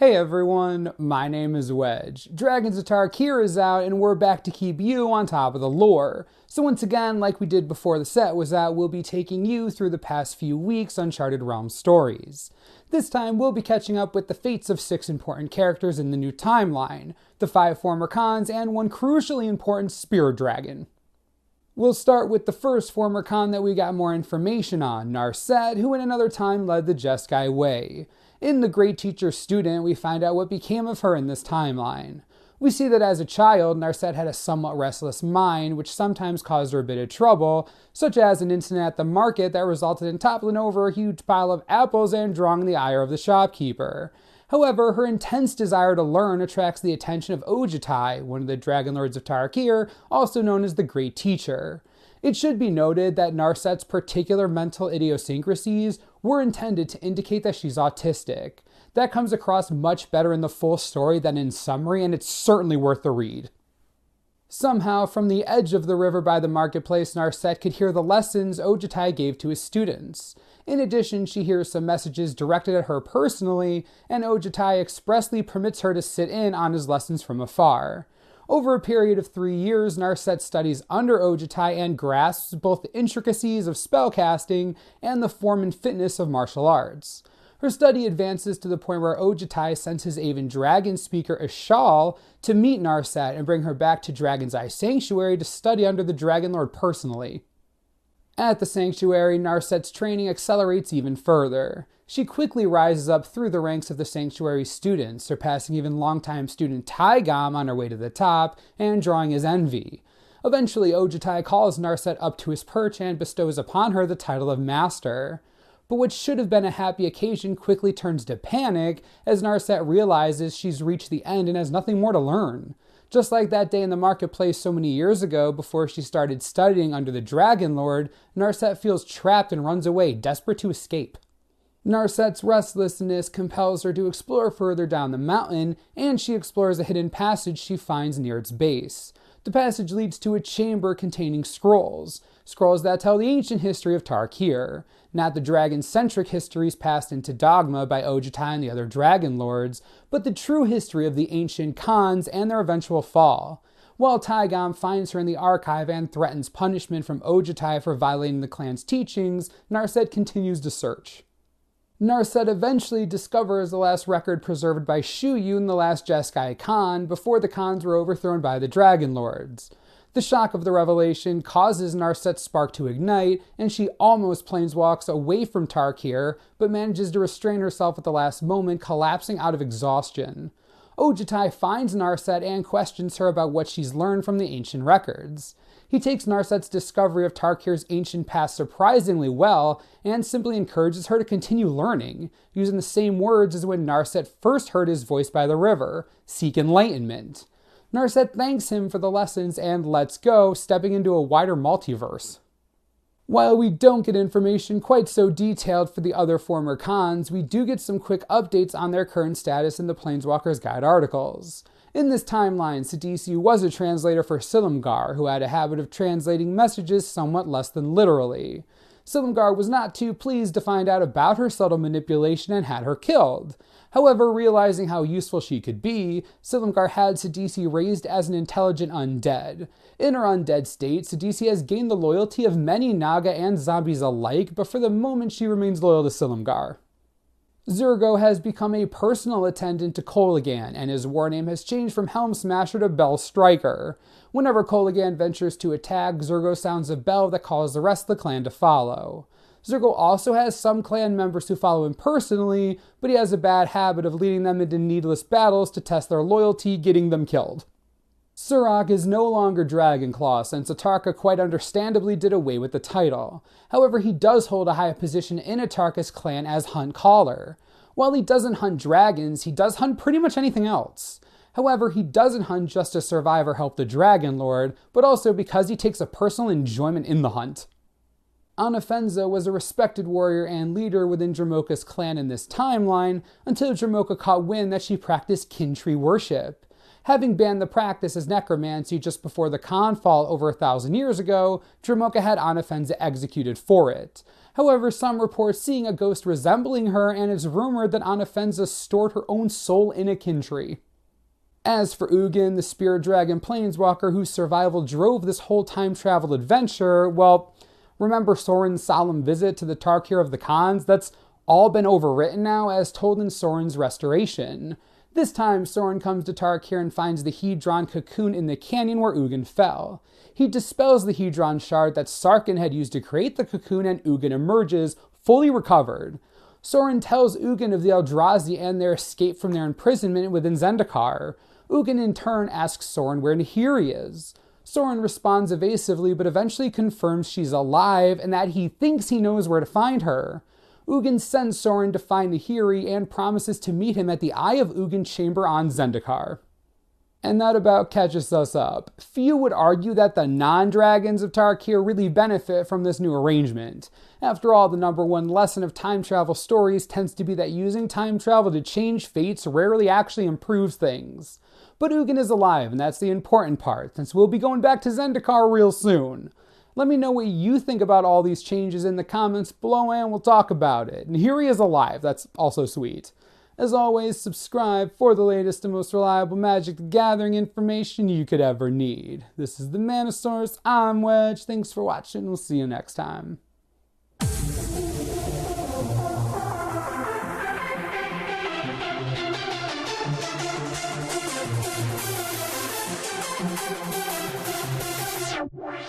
Hey everyone, my name is Wedge. Dragons of Tarkir is out and we're back to keep you on top of the lore. So once again, like we did before the set was out, we'll be taking you through the past few weeks' Uncharted Realms stories. This time we'll be catching up with the fates of 6 important characters in the new timeline, the 5 former Khans, and one crucially important spirit dragon. We'll start with the first former Khan that we got more information on, Narset, who in another time led the Jeskai way. In The Great Teacher Student, we find out what became of her in this timeline. We see that as a child, Narset had a somewhat restless mind, which sometimes caused her a bit of trouble, such as an incident at the market that resulted in toppling over a huge pile of apples and drawing the ire of the shopkeeper. However, her intense desire to learn attracts the attention of Ojutai, one of the Dragon Lords of Tarkir, also known as the Great Teacher. It should be noted that Narset's particular mental idiosyncrasies were intended to indicate that she's autistic. That comes across much better in the full story than in summary, and it's certainly worth the read. Somehow, from the edge of the river by the marketplace, Narset could hear the lessons Ojutai gave to his students. In addition, she hears some messages directed at her personally, and Ojutai expressly permits her to sit in on his lessons from afar. Over a period of 3 years, Narset studies under Ojutai and grasps both the intricacies of spellcasting and the form and fitness of martial arts. Her study advances to the point where Ojutai sends his Aven dragon speaker Ishal to meet Narset and bring her back to Dragon's Eye Sanctuary to study under the Dragon Lord personally. At the Sanctuary, Narset's training accelerates even further. She quickly rises up through the ranks of the Sanctuary students, surpassing even longtime student Taigam on her way to the top and drawing his envy. Eventually, Ojutai calls Narset up to his perch and bestows upon her the title of Master. But what should have been a happy occasion quickly turns to panic as Narset realizes she's reached the end and has nothing more to learn. Just like that day in the marketplace so many years ago before she started studying under the Dragon Lord, Narset feels trapped and runs away, desperate to escape. Narset's restlessness compels her to explore further down the mountain, and she explores a hidden passage she finds near its base. The passage leads to a chamber containing scrolls that tell the ancient history of Tarkir, not the dragon-centric histories passed into dogma by Ojutai and the other Dragon Lords, but the true history of the ancient Khans and their eventual fall. While Taigam finds her in the archive and threatens punishment from Ojutai for violating the clan's teachings, Narset continues to search. Narset eventually discovers the last record preserved by Shuyun, the last Jeskai Khan, before the Khans were overthrown by the Dragon Lords. The shock of the revelation causes Narset's spark to ignite, and she almost planeswalks away from Tarkir, but manages to restrain herself at the last moment, collapsing out of exhaustion. Ojutai finds Narset and questions her about what she's learned from the ancient records. He takes Narset's discovery of Tarkir's ancient past surprisingly well and simply encourages her to continue learning, using the same words as when Narset first heard his voice by the river, seek enlightenment. Narset thanks him for the lessons and lets go, stepping into a wider multiverse. While we don't get information quite so detailed for the other former Khans, we do get some quick updates on their current status in the Planeswalker's Guide articles. In this timeline, Sidisi was a translator for Silumgar, who had a habit of translating messages somewhat less than literally. Silumgar was not too pleased to find out about her subtle manipulation and had her killed. However, realizing how useful she could be, Silumgar had Sidisi raised as an intelligent undead. In her undead state, Sidisi has gained the loyalty of many Naga and zombies alike, but for the moment she remains loyal to Silumgar. Zurgo has become a personal attendant to Kolaghan, and his war name has changed from Helm Smasher to Bell Striker. Whenever Kolaghan ventures to attack, Zurgo sounds a bell that calls the rest of the clan to follow. Zurgo also has some clan members who follow him personally, but he has a bad habit of leading them into needless battles to test their loyalty, getting them killed. Surak is no longer Dragonclaw, since Atarka quite understandably did away with the title. However, he does hold a high position in Atarka's clan as Hunt Caller. While he doesn't hunt dragons, he does hunt pretty much anything else. However, he doesn't hunt just to survive or help the Dragon Lord, but also because he takes a personal enjoyment in the hunt. Anafenza was a respected warrior and leader within Dramoka's clan in this timeline, until Dramoka caught wind that she practiced kin tree worship. Having banned the practice as necromancy just before the Khanfall over 1,000 years ago, Dromoka had Anafenza executed for it. However, some report seeing a ghost resembling her, and it's rumored that Anafenza stored her own soul in a kin tree. As for Ugin, the spirit dragon planeswalker whose survival drove this whole time travel adventure, well, remember Sorin's solemn visit to the Tarkir of the Khans? That's all been overwritten now, as told in Sorin's restoration. This time, Sorin comes to Tarkir and finds the Hedron cocoon in the canyon where Ugin fell. He dispels the Hedron shard that Sarkhan had used to create the cocoon, and Ugin emerges, fully recovered. Sorin tells Ugin of the Eldrazi and their escape from their imprisonment within Zendikar. Ugin in turn asks Sorin where Nahiri is. Sorin responds evasively, but eventually confirms she's alive and that he thinks he knows where to find her. Ugin sends Sorin to find Nahiri and promises to meet him at the Eye of Ugin chamber on Zendikar. And that about catches us up. Few would argue that the non-dragons of Tarkir really benefit from this new arrangement. After all, the number one lesson of time travel stories tends to be that using time travel to change fates rarely actually improves things. But Ugin is alive, and that's the important part, since we'll be going back to Zendikar real soon. Let me know what you think about all these changes in the comments below, and we'll talk about it. And here he is alive, that's also sweet. As always, subscribe for the latest and most reliable Magic the Gathering information you could ever need. This is the Manosaurus, I'm Wedge, thanks for watching, we'll see you next time. Wow.